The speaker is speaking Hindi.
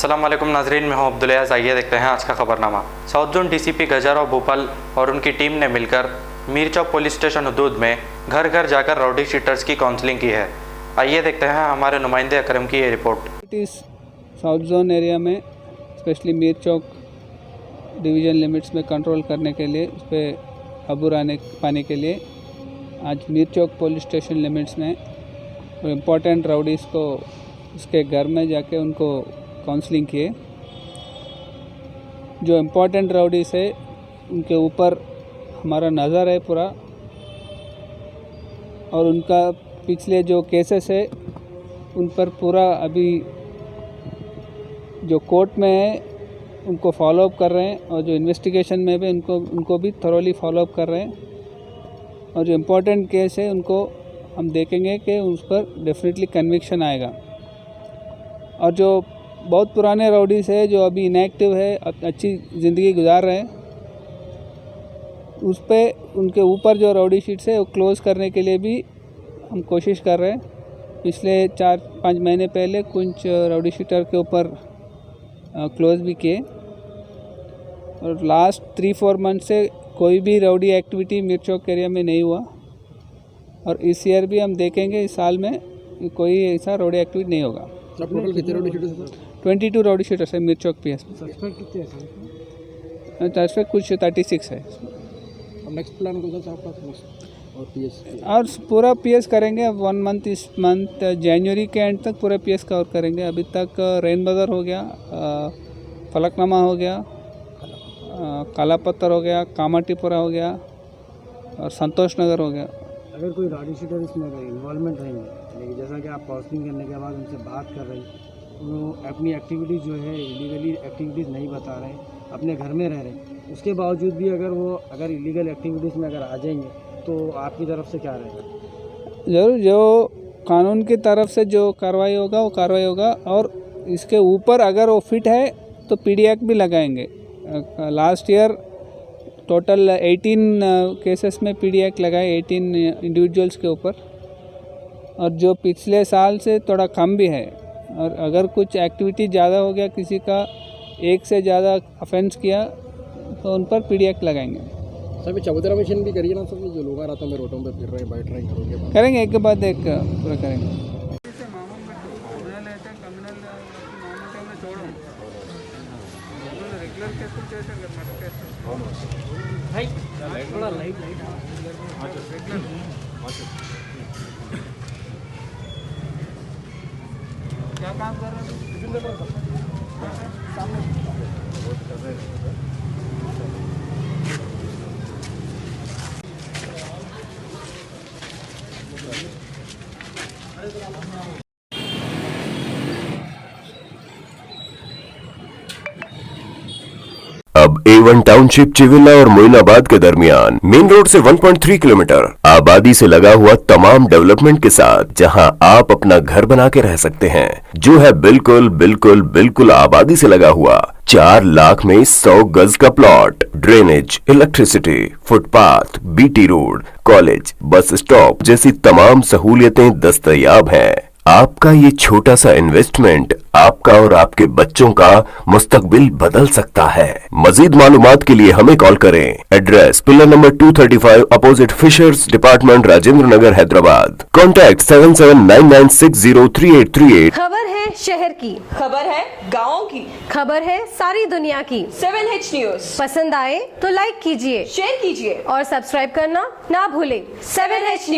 अस्सलाम वालेकुम नाजरीन, मैं हूं अब्दुल-अयाज़। आइए देखते हैं आज का खबरनामा। साउथ जोन डीसीपी गजाराव भोपाल और उनकी टीम ने मिलकर मीर चौक पुलिस स्टेशन हदूद में घर घर जाकर राउडी शीटर्स की काउंसलिंग की है। आइए देखते हैं हमारे नुमाइंदे अकरम की ये रिपोर्ट। इस साउथ जोन एरिया में स्पेशली मीर चौक डिवीज़न लिमिट्स में कंट्रोल करने के लिए, उस पर काबू पाने के लिए आज मीर चौक पुलिस स्टेशन लिमिट्स में इम्पोर्टेंट राउडीज़ को उसके घर में जाके उनको काउंसलिंग किए। जो इम्पोर्टेंट राउडीज़ है उनके ऊपर हमारा नज़र है पूरा, और उनका पिछले जो केसेस है उन पर पूरा अभी जो कोर्ट में है उनको फॉलोअप कर रहे हैं, और जो इन्वेस्टिगेशन में भी उनको भी थरोली फॉलोअप कर रहे हैं। और जो इम्पोर्टेंट केस है उनको हम देखेंगे कि उस पर डेफिनेटली कन्विक्शन आएगा। और जो बहुत पुराने राउडीज़ है जो अभी इनएक्टिव है, अच्छी ज़िंदगी गुजार रहे हैं, उस पे उनके ऊपर जो राउडी शीट्स है वो क्लोज़ करने के लिए भी हम कोशिश कर रहे हैं। पिछले 4-5 महीने पहले कुछ राउडी शीटर के ऊपर क्लोज़ भी किए, और लास्ट 3-4 मंथ से कोई भी राउडी एक्टिविटी मीर चौक एरिया में नहीं हुआ। और इस ईयर भी हम देखेंगे, इस साल में कोई ऐसा राउडी एक्टिविटी नहीं होगा। टोटल कितने राउडी शीटर्स हैं? 22 राउडी शीटर्स है मीर चौक पीएस में। सस्पेक्ट कितने हैं? सस्पेक्ट कुछ 36 है। अब नेक्स्ट प्लान कौन सा आपका? और पीएस और पूरा पीएस करेंगे 1 मंथ, इस मंथ जनवरी के एंड तक पूरा पीएस कवर करेंगे। अभी तक रैन बाज़ार हो गया, फलकनामा हो गया, काला पत्थर हो गया, कामाटीपुरा हो गया, और संतोष नगर हो गया। अगर कोई राउडी शीटर इसमें इन्वॉल्वमेंट रहेंगे, लेकिन जैसा कि आप काउंसलिंग करने के बाद उनसे बात कर रहे हैं, वो अपनी एक्टिविटीज़ जो है इलीगली एक्टिविटीज़ नहीं बता रहे हैं, अपने घर में रह रहे हैं, उसके बावजूद भी अगर इलीगल एक्टिविटीज़ में अगर आ जाएंगे तो आपकी तरफ से क्या रहेगा? ज़रूर जो कानून की तरफ से जो कार्रवाई होगा वो कार्रवाई होगा, और इसके ऊपर अगर वो फिट है तो पीडी एक्ट भी लगाएंगे। लास्ट ईयर टोटल 18 केसेस में पीडी एक्ट लगाए 18 इंडिविजुअल्स के ऊपर, और जो पिछले साल से थोड़ा कम भी है। और अगर कुछ एक्टिविटी ज़्यादा हो गया, किसी का एक से ज़्यादा ऑफेंस किया, तो उन पर पीडी एक्ट लगाएंगे। सर चबूतरा मिशन भी करिए ना सर, जो लोग रातों में रोडों पे फिर रहे हैं, बैठ रहे हैं घरों के बाहर। करेंगे, एक के बाद एक पूरा करेंगे। क्या काम कर रहे हो? अब A1 टाउनशिप चिविला और मोइनाबाद के दरमियान मेन रोड से 1.3 किलोमीटर आबादी से लगा हुआ तमाम डेवलपमेंट के साथ, जहां आप अपना घर बना के रह सकते हैं, जो है बिल्कुल बिल्कुल बिल्कुल आबादी से लगा हुआ। 4 लाख में 100 गज का plot, drainage, electricity, footpath, BT road, college, bus stop जैसी तमाम सहूलियतें दस्तयाब हैं। आपका ये छोटा सा इन्वेस्टमेंट आपका और आपके बच्चों का मुस्तकबिल बदल सकता है। मजीद मालूमात के लिए हमें कॉल करें। Address pillar number 235 opposite fishers department, Rajendra Nagar, Hyderabad. Contact 7799603838। खबर है शहर की, खबर है गाँव की, खबर है सारी दुनिया की। 7H न्यूज पसंद आए तो लाइक कीजिए, शेयर कीजिए और सब्सक्राइब करना ना भूलें। 7H news.